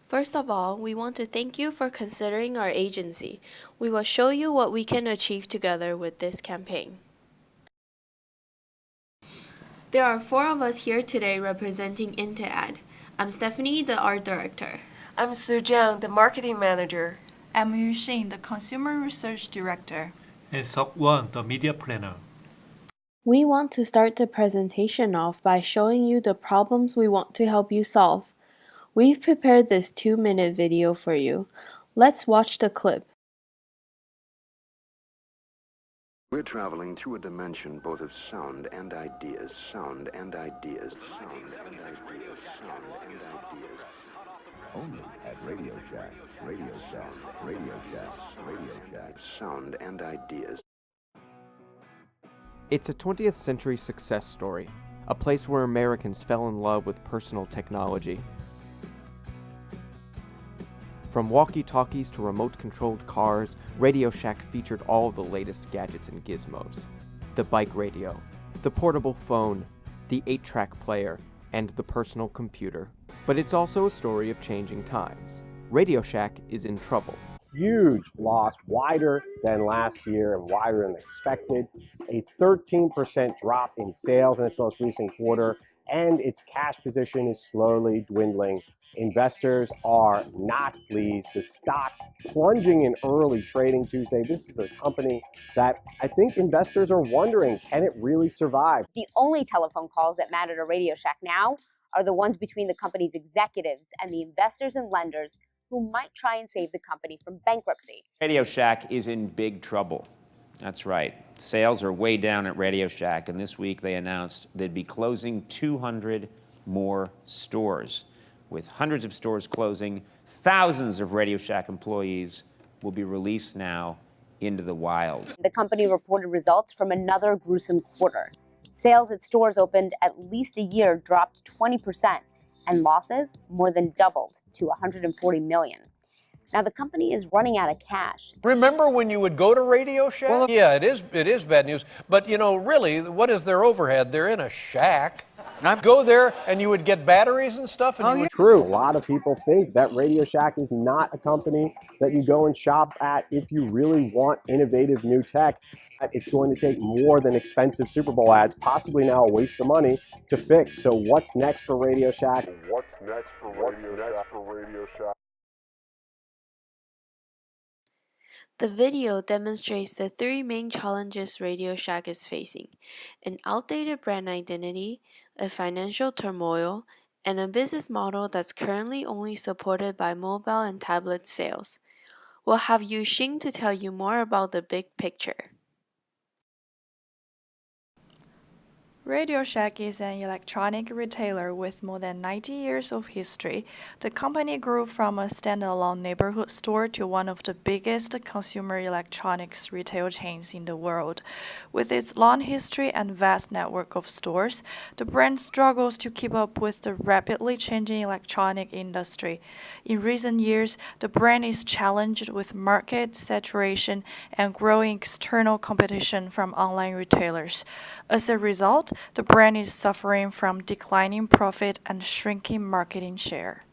First of all, we want to thank you for considering our agency. We will show you what we can achieve together with this campaign. There are 4 of us here today representing InteAd. I'm Stephanie, the art director. I'm Jiang, the marketing manager. I'm Yuxing, the consumer research director. And Seok, the media planner. We want to start the presentation off by showing you the problems we want to help you solve. We've prepared this 2-minute video for you. Let's watch the clip. We're traveling through a dimension both of sound and ideas, sound and ideas, sound and ideas, sound and ideas. Only at RadioShack, RadioShack, RadioShack, RadioShack, sound and ideas. It's a 20th century success story, a place where Americans fell in love with personal technology. From walkie-talkies to remote-controlled cars, RadioShack featured all of the latest gadgets and gizmos. The bike radio, the portable phone, the 8-track player, and the personal computer. But it's also a story of changing times. RadioShack is in trouble. Huge loss, wider than last year and wider than expected. A 13% drop in sales in its most recent quarter, and its cash position is slowly dwindling. Investors are not pleased. The stock plunging in early trading Tuesday. This is a company that I think investors are wondering, can it really survive? The only telephone calls that matter to RadioShack now are the ones between the company's executives and the investors and lenders who might try and save the company from bankruptcy. RadioShack is in big trouble. That's right. Sales are way down at RadioShack, and this week they announced they'd be closing 200 more stores. With hundreds of stores closing, thousands of RadioShack employees will be released now into the wild. The company reported results from another gruesome quarter. Sales at stores opened at least a year dropped 20%, and losses more than doubled to $140 million. Now, the company is running out of cash. Remember when you would go to RadioShack? Well, yeah, it is bad news. But, you know, really, what is their overhead? They're in a shack. I'd go there and you would get batteries and stuff. And True. A lot of people think that RadioShack is not a company that you go and shop at if you really want innovative new tech. It's going to take more than expensive Super Bowl ads, possibly now a waste of money, to fix. So what's next for RadioShack? What's next for RadioShack? The video demonstrates the 3 main challenges RadioShack is facing: an outdated brand identity, a financial turmoil, and a business model that's currently only supported by mobile and tablet sales. We'll have Yuxing to tell you more about the big picture. RadioShack is an electronic retailer with more than 90 years of history. The company grew from a standalone neighborhood store to one of the biggest consumer electronics retail chains in the world. With its long history and vast network of stores, the brand struggles to keep up with the rapidly changing electronic industry. In recent years, the brand is challenged with market saturation and growing external competition from online retailers. As a result, the brand is suffering from declining profit and shrinking marketing share.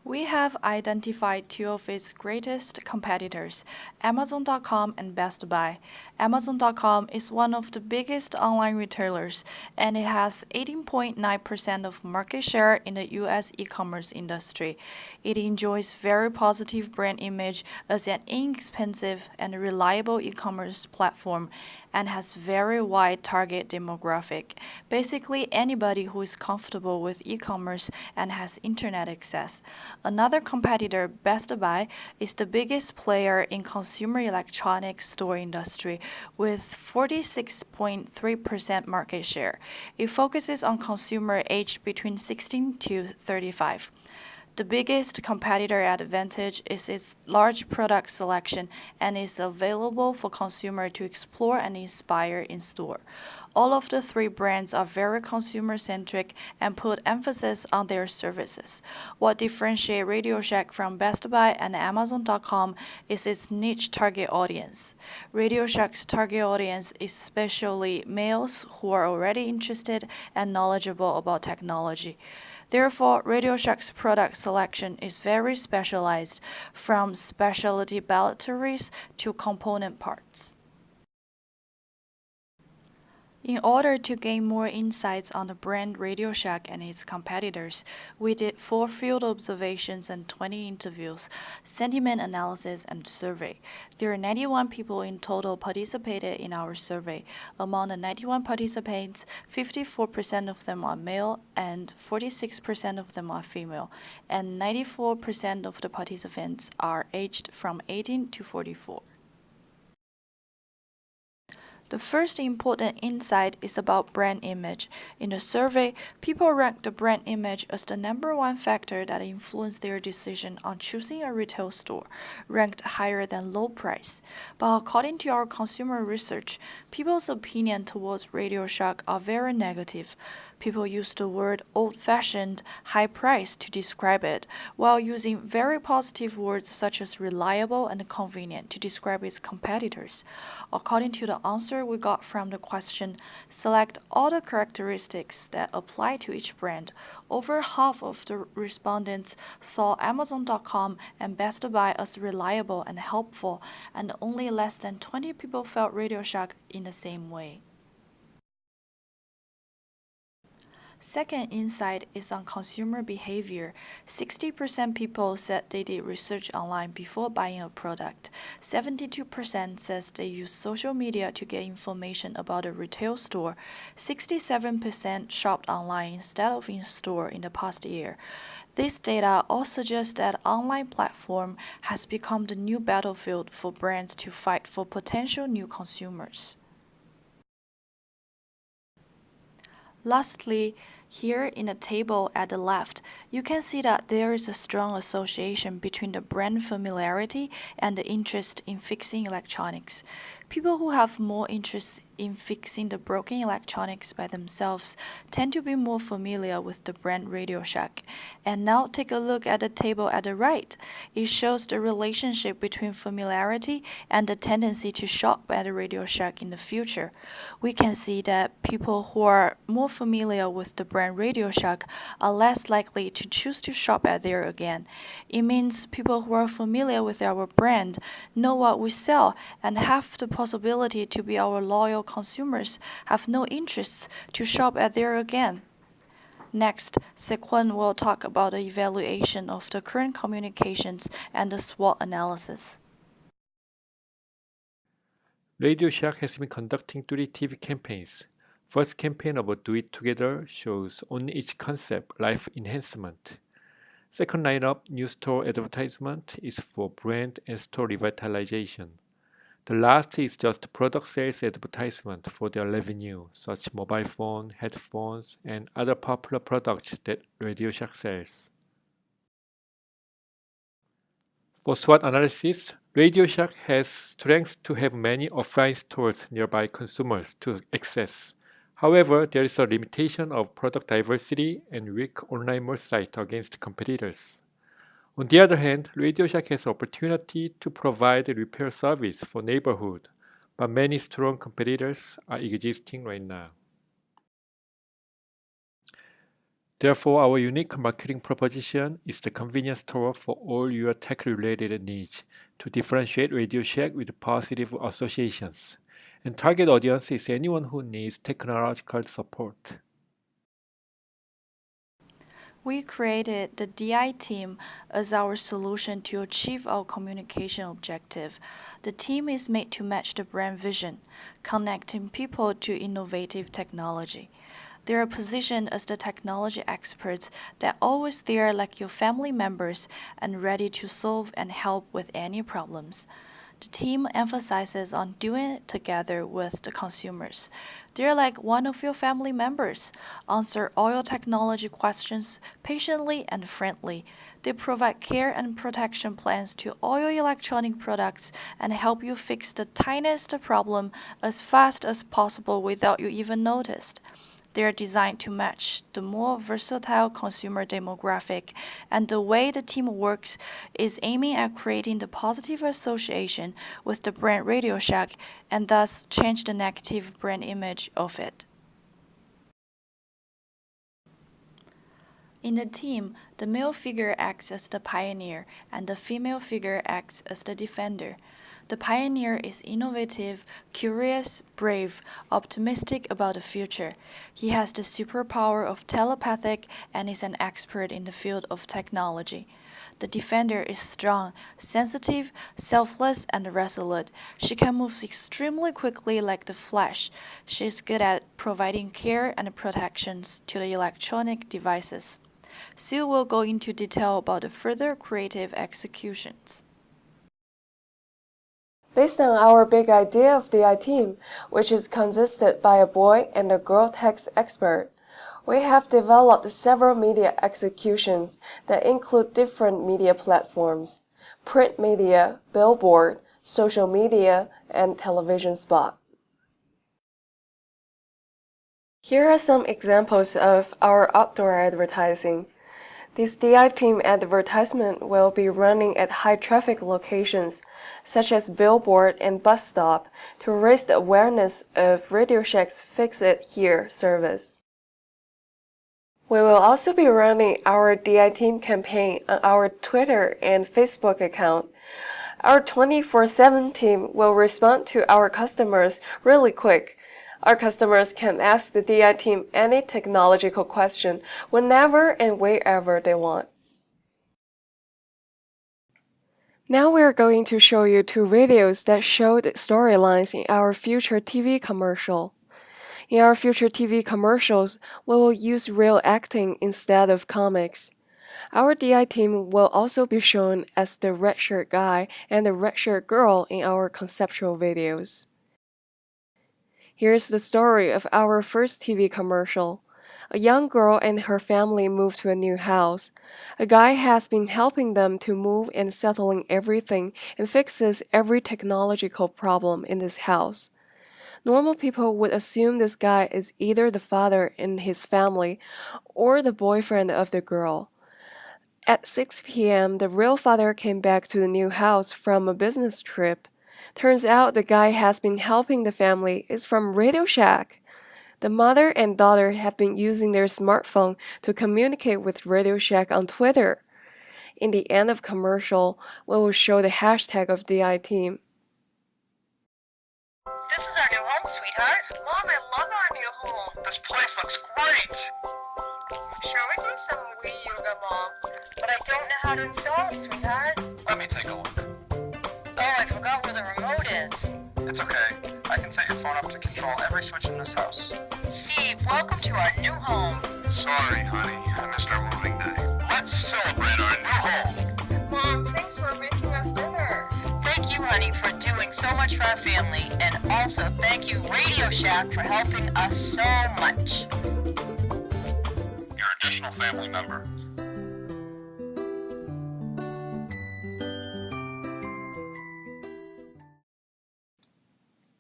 We have identified 2 of its greatest competitors, Amazon.com and Best Buy. Amazon.com is one of the biggest online retailers, and it has 18.9% of market share in the U.S. e-commerce industry. It enjoys very positive brand image as an inexpensive and reliable e-commerce platform and has very wide target demographic. Basically, anybody who is comfortable with e-commerce and has internet access. Another competitor, Best Buy, is the biggest player in consumer electronics store industry with 46.3% market share. It focuses on consumer aged between 16 to 35. The biggest competitor advantage is its large product selection and is available for consumer to explore and inspire in store. All of the three brands are very consumer-centric and put emphasis on their services. What differentiates RadioShack from Best Buy and Amazon.com is its niche target audience. RadioShack's target audience is especially males who are already interested and knowledgeable about technology. Therefore, RadioShack's product selection is very specialized, from specialty batteries to component parts. In order to gain more insights on the brand RadioShack and its competitors, we did 4 field observations and 20 interviews, sentiment analysis, and survey. There are 91 people in total participated in our survey. Among the 91 participants, 54% of them are male and 46% of them are female, and 94% of the participants are aged from 18 to 44. The first important insight is about brand image. In the survey, people ranked the brand image as the #1 factor that influenced their decision on choosing a retail store, ranked higher than low price. But according to our consumer research, people's opinion towards RadioShack are very negative. People use the word old-fashioned, high price to describe it, while using very positive words such as reliable and convenient to describe its competitors. According to the answer we got from the question, select all the characteristics that apply to each brand, over half of the respondents saw Amazon.com and Best Buy as reliable and helpful, and only less than 20 people felt RadioShack in the same way. Second insight is on consumer behavior. 60% people said they did research online before buying a product. 72% says they use social media to get information about a retail store. 67% shopped online instead of in store in the past year. This data all suggests that online platform has become the new battlefield for brands to fight for potential new consumers. Lastly, here in the table at the left, you can see that there is a strong association between the brand familiarity and the interest in fixing electronics. People who have more interest in fixing the broken electronics by themselves tend to be more familiar with the brand RadioShack. And now take a look at the table at the right. It shows the relationship between familiarity and the tendency to shop at RadioShack in the future. We can see that people who are more familiar with the brand RadioShack are less likely to choose to shop at there again. It means people who are familiar with our brand, know what we sell, and have the possibility to be our loyal consumers have no interest to shop at there again. Next, Seok will talk about the evaluation of the current communications and the SWOT analysis. RadioShack has been conducting 3 TV campaigns. First campaign of Do It Together shows on each concept life enhancement. Second lineup, new store advertisement, is for brand and store revitalization. The last is just product sales advertisement for their revenue, such mobile phone, headphones, and other popular products that RadioShack sells. For SWOT analysis, RadioShack has strengths to have many offline stores nearby consumers to access. However, there is a limitation of product diversity and weak online merch site against competitors. On the other hand, RadioShack has opportunity to provide a repair service for neighborhood, but many strong competitors are existing right now. Therefore, our unique marketing proposition is the convenience store for all your tech-related needs to differentiate RadioShack with positive associations. And target audience is anyone who needs technological support. We created the DITeam as our solution to achieve our communication objective. The team is made to match the brand vision, connecting people to innovative technology. They are positioned as the technology experts that are always there like your family members and ready to solve and help with any problems. The team emphasizes on doing it together with the consumers. They're like one of your family members. Answer all your technology questions patiently and friendly. They provide care and protection plans to all your electronic products and help you fix the tiniest problem as fast as possible without you even noticed. They are designed to match the more versatile consumer demographic, and the way the team works is aiming at creating the positive association with the brand RadioShack and thus change the negative brand image of it. In the team, the male figure acts as the pioneer and the female figure acts as the defender. The pioneer is innovative, curious, brave, optimistic about the future. He has the superpower of telepathic and is an expert in the field of technology. The defender is strong, sensitive, selfless, and resolute. She can move extremely quickly like the Flash. She is good at providing care and protections to the electronic devices. Sue will go into detail about the further creative executions. Based on our big idea of the DITeam, which is consisted by a boy and a girl text expert, we have developed several media executions that include different media platforms: print media, billboard, social media, and television spot. Here are some examples of our outdoor advertising. This DITeam advertisement will be running at high-traffic locations, such as billboard and bus stop, to raise the awareness of RadioShack's Fix It Here service. We will also be running our DITeam campaign on our Twitter and Facebook account. Our 24/7 team will respond to our customers really quick. Our customers can ask the DITeam any technological question whenever and wherever they want. Now we are going to show you 2 videos that show the storylines in our future TV commercial. In our future TV commercials, we will use real acting instead of comics. Our DITeam will also be shown as the red shirt guy and the red shirt girl in our conceptual videos. Here's the story of our first TV commercial. A young girl and her family move to a new house. A guy has been helping them to move and settling everything and fixes every technological problem in this house. Normal people would assume this guy is either the father in his family or the boyfriend of the girl. At 6 p.m., the real father came back to the new house from a business trip. Turns out the guy has been helping the family is from RadioShack. The mother and daughter have been using their smartphone to communicate with RadioShack on Twitter. In the end of commercial, we will show the hashtag of DITeam. This is our new home, sweetheart. Mom, I love our new home. This place looks great. Sure, we do some Wii yoga, Mom, but I don't know how to install it, sweetheart. Let me take a look. Oh, I forgot where the remote is. It's okay. I can set your phone up to control every switch in this house. Steve, welcome to our new home. Sorry, honey. I missed our moving day. Let's celebrate our new home. Mom, thanks for making us dinner. Thank you, honey, for doing so much for our family. And also thank you, RadioShack, for helping us so much. Your additional family member.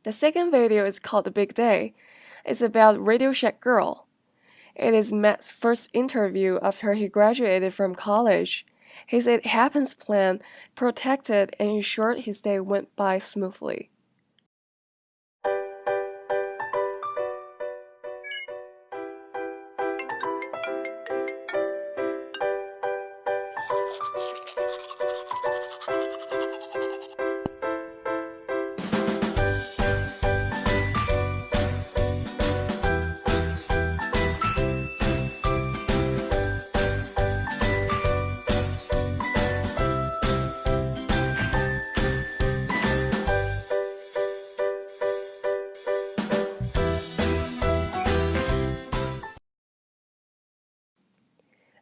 The second video is called The Big Day. It's about RadioShack Girl. It is Matt's first interview after he graduated from college. His It Happens plan protected and ensured his day went by smoothly.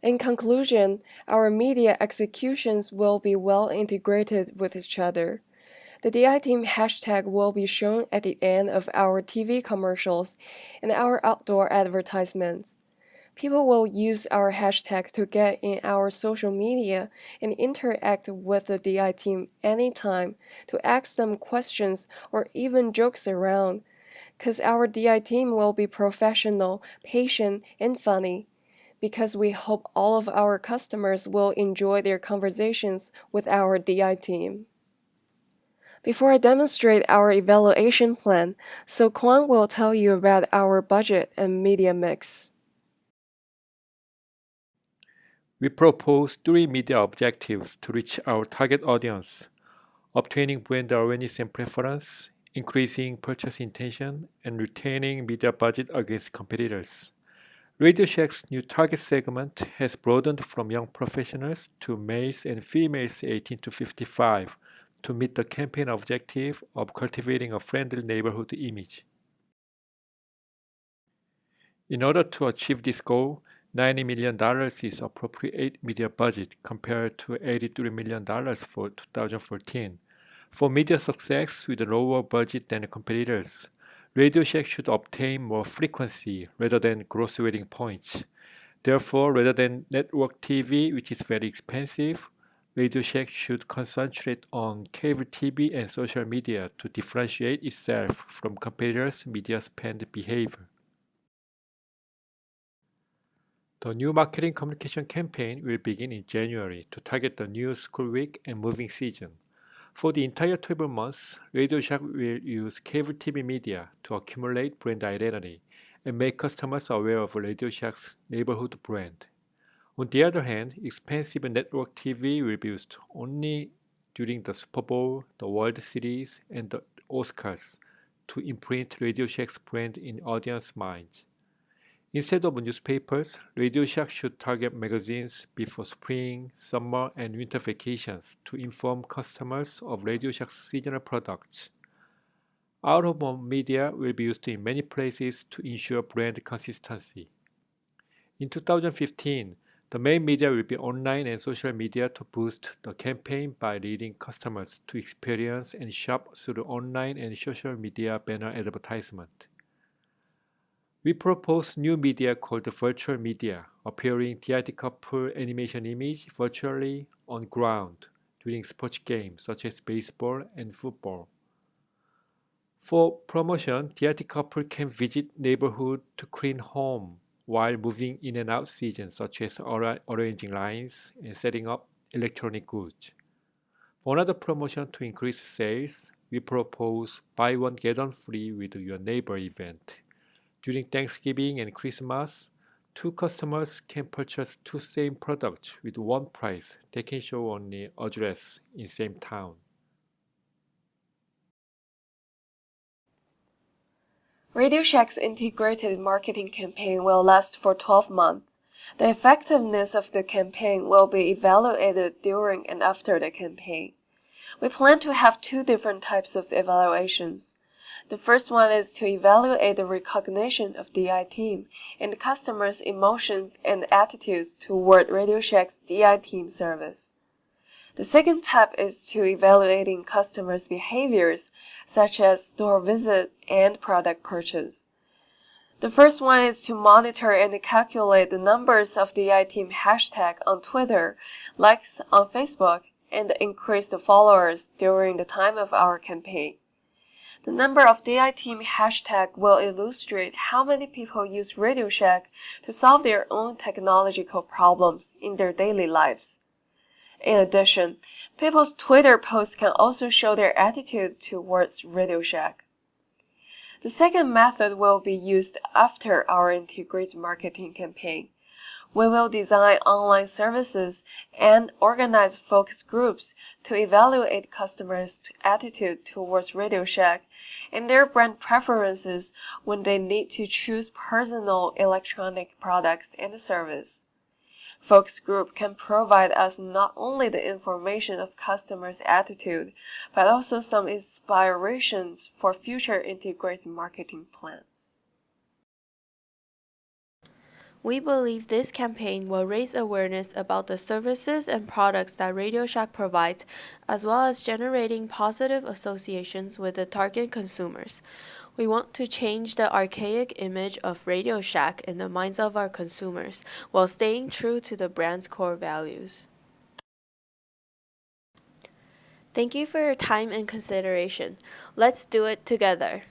In conclusion, our media executions will be well integrated with each other. The DITeam hashtag will be shown at the end of our TV commercials and our outdoor advertisements. People will use our hashtag to get in our social media and interact with the DITeam anytime, to ask them questions or even jokes around, because our DITeam will be professional, patient, and funny, because we hope all of our customers will enjoy their conversations with our DITeam. Before I demonstrate our evaluation plan, Seok will tell you about our budget and media mix. We propose 3 media objectives to reach our target audience: obtaining brand awareness and preference, increasing purchase intention, and retaining media budget against competitors. RadioShack's new target segment has broadened from young professionals to males and females 18 to 55 to meet the campaign objective of cultivating a friendly neighborhood image. In order to achieve this goal, $90 million is appropriate media budget compared to $83 million for 2014. For media success with a lower budget than competitors, RadioShack should obtain more frequency rather than gross rating points. Therefore, rather than network TV, which is very expensive, RadioShack should concentrate on cable TV and social media to differentiate itself from competitors' media spend behavior. The new marketing communication campaign will begin in January to target the new school week and moving season. For the entire 12 months, RadioShack will use cable TV media to accumulate brand identity and make customers aware of RadioShack's neighborhood brand. On the other hand, expensive network TV will be used only during the Super Bowl, the World Series, and the Oscars to imprint RadioShack's brand in audience minds. Instead of newspapers, RadioShack should target magazines before spring, summer, and winter vacations to inform customers of RadioShack's seasonal products. Out-of-home media will be used in many places to ensure brand consistency. In 2015, the main media will be online and social media to boost the campaign by leading customers to experience and shop through online and social media banner advertisement. We propose new media called virtual media, appearing theatrical animation image virtually on ground during sports games such as baseball and football. For promotion, theatrical can visit neighborhood to clean home while moving in and out season, such as arranging lines and setting up electronic goods. For another promotion to increase sales, we propose buy one get one free with your neighbor event. During Thanksgiving and Christmas, 2 customers can purchase 2 same products with one price. They can show only address in same town. RadioShack's integrated marketing campaign will last for 12 months. The effectiveness of the campaign will be evaluated during and after the campaign. We plan to have 2 different types of evaluations. The first one is to evaluate the recognition of DITeam and customers' emotions and attitudes toward RadioShack's DITeam service. The second type is to evaluating customers' behaviors, such as store visit and product purchase. The first one is to monitor and calculate the numbers of DITeam hashtag on Twitter, likes on Facebook, and increase the followers during the time of our campaign. The number of DITeam hashtag will illustrate how many people use RadioShack to solve their own technological problems in their daily lives. In addition, people's Twitter posts can also show their attitude towards RadioShack. The second method will be used after our integrated marketing campaign. We will design online services and organize focus groups to evaluate customers' attitude towards RadioShack and their brand preferences when they need to choose personal electronic products and service. Focus group can provide us not only the information of customers' attitude, but also some inspirations for future integrated marketing plans. We believe this campaign will raise awareness about the services and products that RadioShack provides, as well as generating positive associations with the target consumers. We want to change the archaic image of RadioShack in the minds of our consumers while staying true to the brand's core values. Thank you for your time and consideration. Let's do it together.